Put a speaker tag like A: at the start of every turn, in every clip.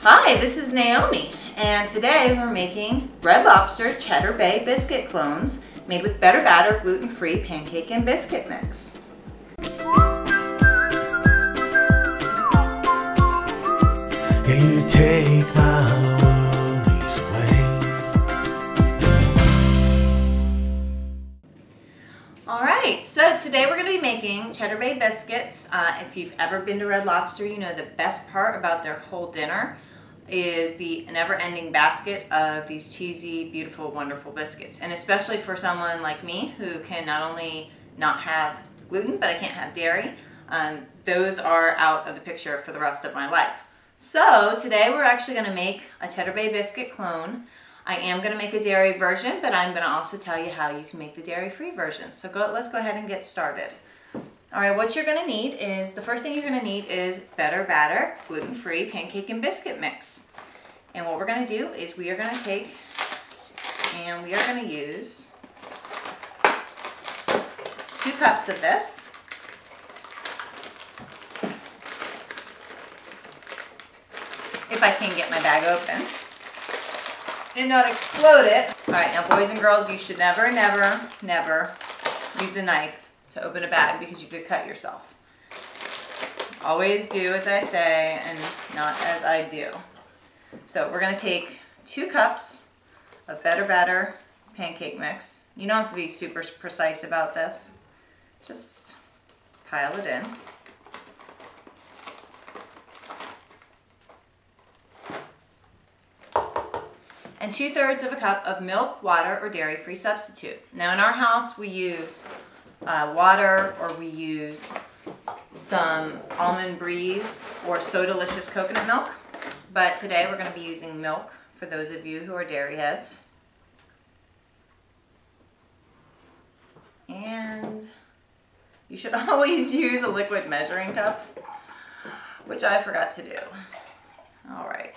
A: Hi, this is Naomi, and today we're making Red Lobster Cheddar Bay Biscuit clones made with better batter, gluten-free pancake and biscuit mix.
B: Yeah, you take my worries away.
A: Alright, so today we're going to be making Cheddar Bay Biscuits. If you've ever been to Red Lobster, you know the best part about their whole dinner is the never-ending basket of these cheesy, beautiful, wonderful biscuits. And especially for someone like me who can not only not have gluten, but I can't have dairy, those are out of the picture for the rest of my life. So today we're actually going to make a Cheddar Bay Biscuit clone. I am going to make a dairy version, but I'm going to also tell you how you can make the dairy-free version. So let's go ahead and get started. All right, what you're going to need is, the first thing you're going to need is better batter, gluten-free pancake and biscuit mix. And what we're going to do is we are going to take and we are going to use 2 cups of this. If I can get my bag open and not explode it. All right, now boys and girls, you should never, never, never use a knife to open a bag because you could cut yourself. Always do as I say and not as I do. So we're going to take 2 cups of better batter pancake mix. You don't have to be super precise about this. Just pile it in. And 2/3 of a cup of milk, water, or dairy-free substitute. Now in our house we use water, or we use some almond breeze or So Delicious coconut milk. But today we're going to be using milk for those of you who are dairy heads. And you should always use a liquid measuring cup, which I forgot to do. All right.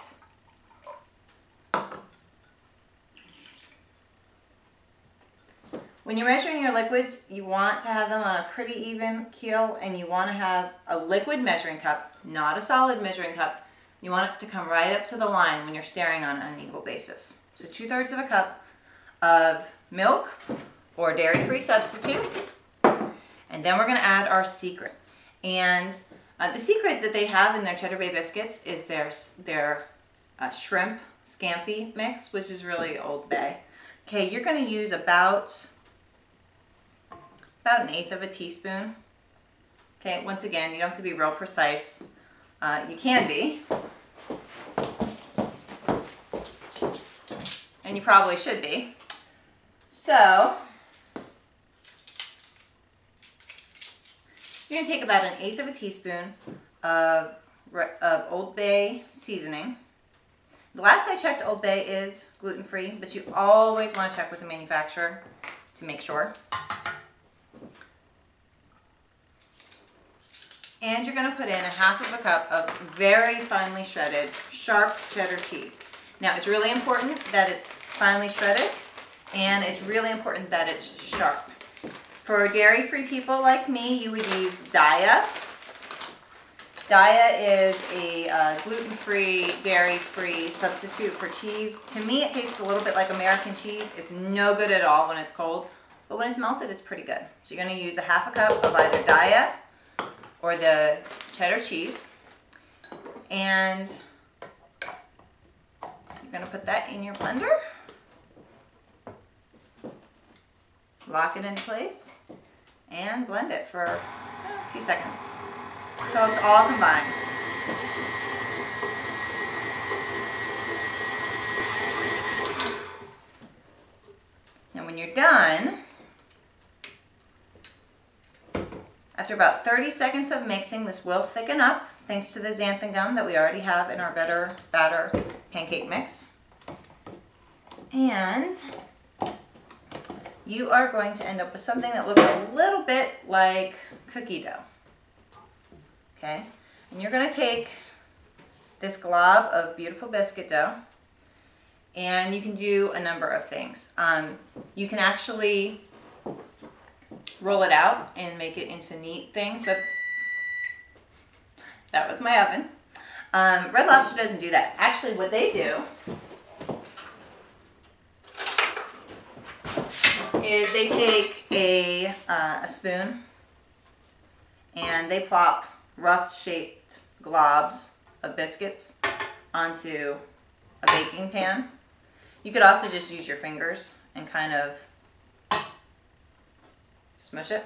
A: When you're measuring your liquids, you want to have them on a pretty even keel, and you want to have a liquid measuring cup, not a solid measuring cup. You want it to come right up to the line when you're stirring on an unequal basis. So 2/3 of a cup of milk or dairy-free substitute. And then we're going to add our secret. And the secret that they have in their Cheddar Bay Biscuits is their shrimp scampi mix, which is really Old Bay. Okay, you're going to use about 1/8 of a teaspoon. Okay, once again, you don't have to be real precise. You can be. And you probably should be. So, you're going to take about 1/8 of a teaspoon of Old Bay seasoning. The last I checked, Old Bay is gluten-free, but you always want to check with the manufacturer to make sure. And you're going to put in 1/2 of a cup of very finely shredded, sharp cheddar cheese. Now, it's really important that it's finely shredded, and it's really important that it's sharp. For dairy-free people like me, you would use Daya. Daya is a gluten-free, dairy-free substitute for cheese. To me, it tastes a little bit like American cheese. It's no good at all when it's cold, but when it's melted, it's pretty good. So you're going to use 1/2 a cup of either Daya or the cheddar cheese, and you're going to put that in your blender, lock it in place, and blend it for a few seconds until it's all combined. And when you're done, after about 30 seconds of mixing, this will thicken up thanks to the xanthan gum that we already have in our better batter pancake mix. And you are going to end up with something that looks a little bit like cookie dough. Okay? And you're going to take this glob of beautiful biscuit dough, and you can do a number of things. You can actually roll it out and make it into neat things, but that was my oven. Red Lobster doesn't do that. Actually, what they do is they take a spoon and they plop rough shaped globs of biscuits onto a baking pan. You could also just use your fingers and kind of smush it.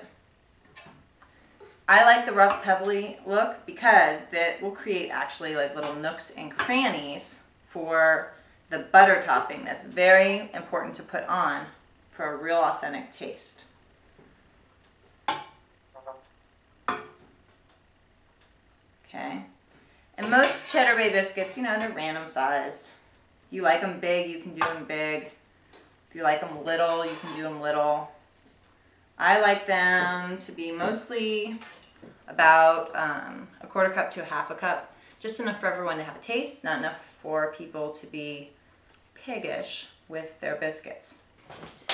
A: I like the rough pebbly look because that will create actually like little nooks and crannies for the butter topping. That's very important to put on for a real authentic taste. Okay, and most Cheddar Bay biscuits, you know, they're random sized. You like them big, you can do them big. If you like them little, you can do them little. I like them to be mostly about a quarter cup to a half a cup. Just enough for everyone to have a taste, not enough for people to be piggish with their biscuits.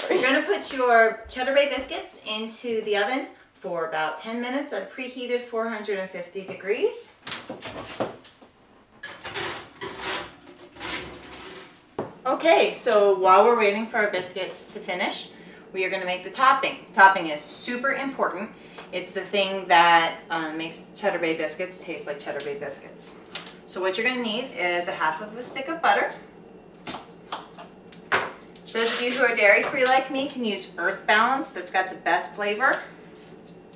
A: You're going to put your Cheddar Bay biscuits into the oven for about 10 minutes at a preheated 450 degrees. Okay, so while we're waiting for our biscuits to finish, we are going to make the topping. Topping is super important. It's the thing that makes Cheddar Bay biscuits taste like Cheddar Bay biscuits. So what you're going to need is a half of a stick of butter. Those of you who are dairy-free like me can use Earth Balance. That's got the best flavor.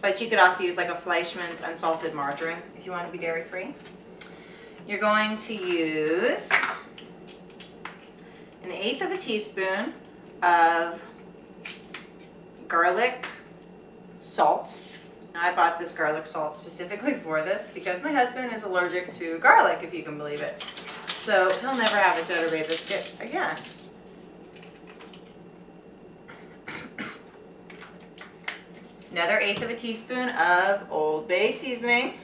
A: But you could also use like a Fleischmann's unsalted margarine if you want to be dairy-free. You're going to use 1/8 of a teaspoon of garlic salt. Now, I bought this garlic salt specifically for this because my husband is allergic to garlic, if you can believe it. So he'll never have a Cheddar Bay biscuit again. Another 1/8 of a teaspoon of Old Bay seasoning.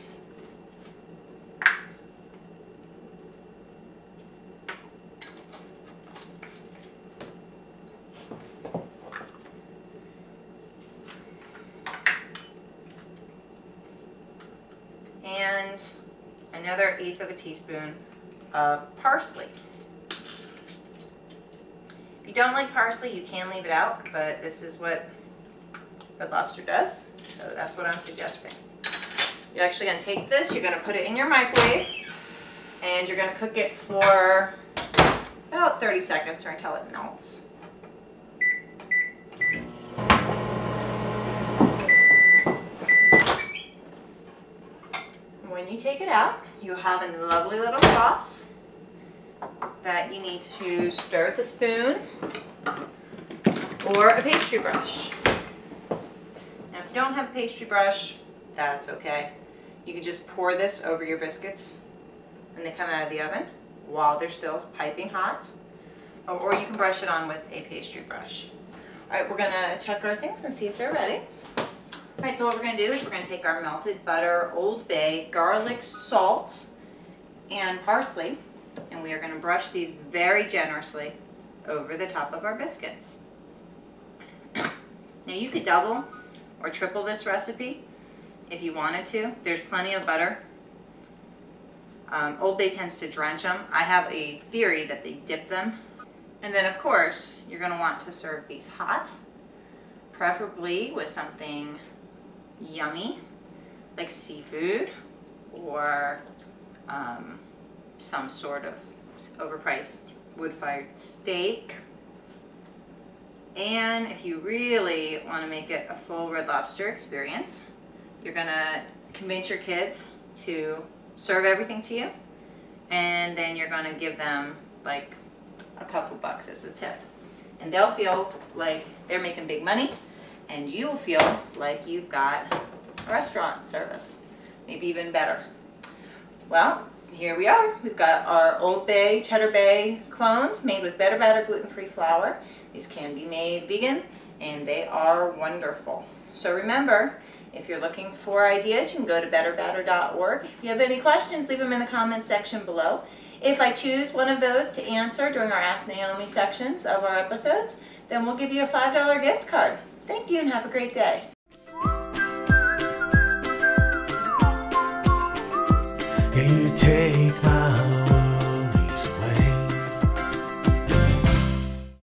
A: And another 1/8 of a teaspoon of parsley. If you don't like parsley, you can leave it out, but this is what Red Lobster does, so that's what I'm suggesting. You're actually going to take this, you're going to put it in your microwave, and you're going to cook it for about 30 seconds or until it melts. When you take it out, you have a lovely little sauce that you need to stir with a spoon or a pastry brush. Now, if you don't have a pastry brush, that's okay. You can just pour this over your biscuits when they come out of the oven while they're still piping hot, or you can brush it on with a pastry brush. All right, we're gonna check our things and see if they're ready. All right, so what we're gonna do is we're gonna take our melted butter, Old Bay, garlic, salt, and parsley, and we are gonna brush these very generously over the top of our biscuits. Now, you could double or triple this recipe if you wanted to. There's plenty of butter. Old Bay tends to drench them. I have a theory that they dip them. And then, of course, you're gonna want to serve these hot, preferably with something yummy like seafood or some sort of overpriced wood-fired steak. And if you really want to make it a full Red Lobster experience, you're gonna convince your kids to serve everything to you, and then you're gonna give them like a couple bucks as a tip, and they'll feel like they're making big money, and you will feel like you've got a restaurant service, maybe even better. Well, here we are. We've got our Old Bay, Cheddar Bay clones made with Better Batter gluten-free flour. These can be made vegan, and they are wonderful. So remember, if you're looking for ideas, you can go to betterbatter.org. If you have any questions, leave them in the comments section below. If I choose one of those to answer during our Ask Naomi sections of our episodes, then we'll give you a $5 gift card. Thank you and have a great day.
B: Yeah, you take my